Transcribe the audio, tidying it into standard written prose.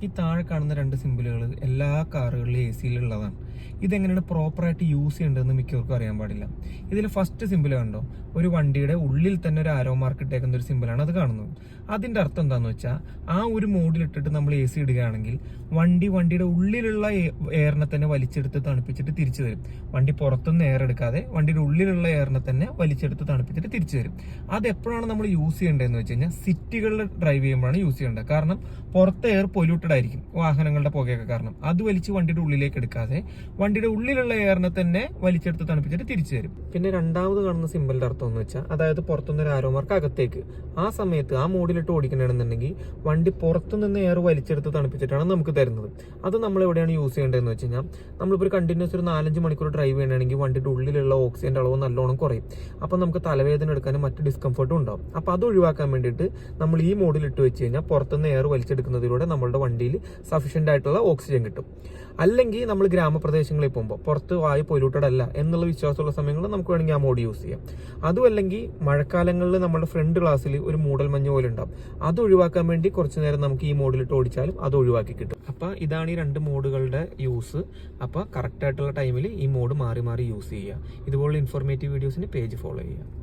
ഈ താഴെ കാണുന്ന രണ്ട് സിമ്പിളുകൾ എല്ലാ കാറുകളിലും എ സിയിലുള്ളതാണ്. ഇതെങ്ങനെയാണ് പ്രോപ്പറായിട്ട് യൂസ് ചെയ്യേണ്ടതെന്ന് മിക്കവർക്കും അറിയാൻ പാടില്ല. ഇതിൽ ഫസ്റ്റ് സിമ്പിൾ കണ്ടോ, ഒരു വണ്ടിയുടെ ഉള്ളിൽ തന്നെ ഒരു ആരോ മാർക്ക് ഇട്ടേക്കുന്ന ഒരു സിമ്പിളാണ് അത് കാണുന്നത്. അതിന്റെ അർത്ഥം എന്താണെന്ന് വെച്ചാൽ, ആ ഒരു മോഡിലിട്ടിട്ട് നമ്മൾ എ സി ഇടുകയാണെങ്കിൽ വണ്ടിയുടെ ഉള്ളിലുള്ള എയറിനെ തന്നെ വലിച്ചെടുത്ത് തണുപ്പിച്ചിട്ട് തിരിച്ചു തരും. വണ്ടി പുറത്തുനിന്ന് എയർ എടുക്കാതെ വണ്ടിയുടെ ഉള്ളിലുള്ള എയറിനെ തന്നെ വലിച്ചെടുത്ത് തണുപ്പിച്ചിട്ട് തിരിച്ചു തരും. അത് എപ്പോഴാണ് നമ്മൾ യൂസ് ചെയ്യേണ്ടതെന്ന് വെച്ച് കഴിഞ്ഞാൽ, സിറ്റികളിൽ ഡ്രൈവ് ചെയ്യുമ്പോഴാണ് യൂസ് ചെയ്യേണ്ടത്. കാരണം പുറത്ത് എയർ പൊല്യൂട്ടഡ് ആയിരിക്കും, വാഹനങ്ങളുടെ പുകയൊക്കെ കാരണം. അത് വലിച്ച് വണ്ടിയുടെ ഉള്ളിലേക്ക് എടുക്കാതെ വണ്ടിയുടെ ഉള്ളിലുള്ള എയറിനെ തന്നെ വലിച്ചെടുത്ത് തണുപ്പിച്ചിട്ട് തിരിച്ചു തരും. പിന്നെ രണ്ടാമത് കാണുന്ന സിമ്പിളിന്റെ അർത്ഥം എന്ന് വെച്ചാൽ, അതായത് പുറത്തുനിന്ന് ഒരു ആരോ മാർക്ക് അകത്തേക്ക്, ആ സമയത്ത് ആ മോഡിലിട്ട് ഓടിക്കണമെന്നുണ്ടെങ്കിൽ വണ്ടി പുറത്തുനിന്ന് എയർ വലിച്ചെടുത്ത് തണുപ്പിച്ചിട്ടാണ് നമുക്ക് തരുന്നത്. അത് നമ്മൾ എവിടെയാണ് യൂസ് ചെയ്യേണ്ടതെന്ന് വെച്ച് കഴിഞ്ഞാൽ, നമ്മളിപ്പോൾ ഒരു കണ്ടിന്യൂസ് ഒരു 4-5 മണിക്കൂർ ഡ്രൈവ് ചെയ്യണമെങ്കിൽ വണ്ടിയുടെ ഉള്ളിലുള്ള ഓക്സിജന്റെ അളവ് നല്ലോണം കുറയും. അപ്പം നമുക്ക് തലവേദന എടുക്കാനും മറ്റ് ഡിസ്കംഫർട്ടും ഉണ്ടാവും. അപ്പം അത് ഒഴിവാക്കാൻ വേണ്ടിയിട്ട് നമ്മൾ ഈ മോഡിൽ ഇട്ട് വെച്ച് കഴിഞ്ഞാൽ പുറത്തുനിന്ന് എയർ വലിച്ചെടുക്കുന്നതിലൂടെ നമ്മളുടെ വണ്ടിയിൽ സഫീഷ്യന്റ് ആയിട്ടുള്ള ഓക്സിജൻ കിട്ടും. അല്ലെങ്കിൽ നമ്മൾ ഗ്രാമപ്രദേശങ്ങളിൽ പോകുമ്പോൾ പുറത്ത് വായു പൊല്യൂട്ടഡ് അല്ല എന്നുള്ള വിശ്വാസമുള്ള സമയങ്ങളിൽ നമുക്ക് വേണമെങ്കിൽ ആ മോഡ് യൂസ് ചെയ്യാം. അതും അല്ലെങ്കിൽ മഴക്കാലങ്ങളിൽ നമ്മുടെ ഫ്രണ്ട് ഗ്ലാസ്സിൽ ഒരു മൂടൽ മഞ്ഞ് പോലെ ഉണ്ടാവും. അത് ഒഴിവാക്കാൻ വേണ്ടി കുറച്ച് നേരം നമുക്ക് ഈ മോഡിലിട്ട് ഓടിച്ചാലും അത് ഒഴിവാക്കി കിട്ടും. അപ്പം ഇതാണ് ഈ രണ്ട് മോഡുകളുടെ യൂസ്. അപ്പോൾ കറക്റ്റ് ആയിട്ടുള്ള ടൈമിൽ ഈ മോഡ് മാറി മാറി യൂസ് ചെയ്യുക. ഇതുപോലുള്ള ഇൻഫോർമേറ്റീവ് വീഡിയോസിന് പേജ് ഫോളോ ചെയ്യുക.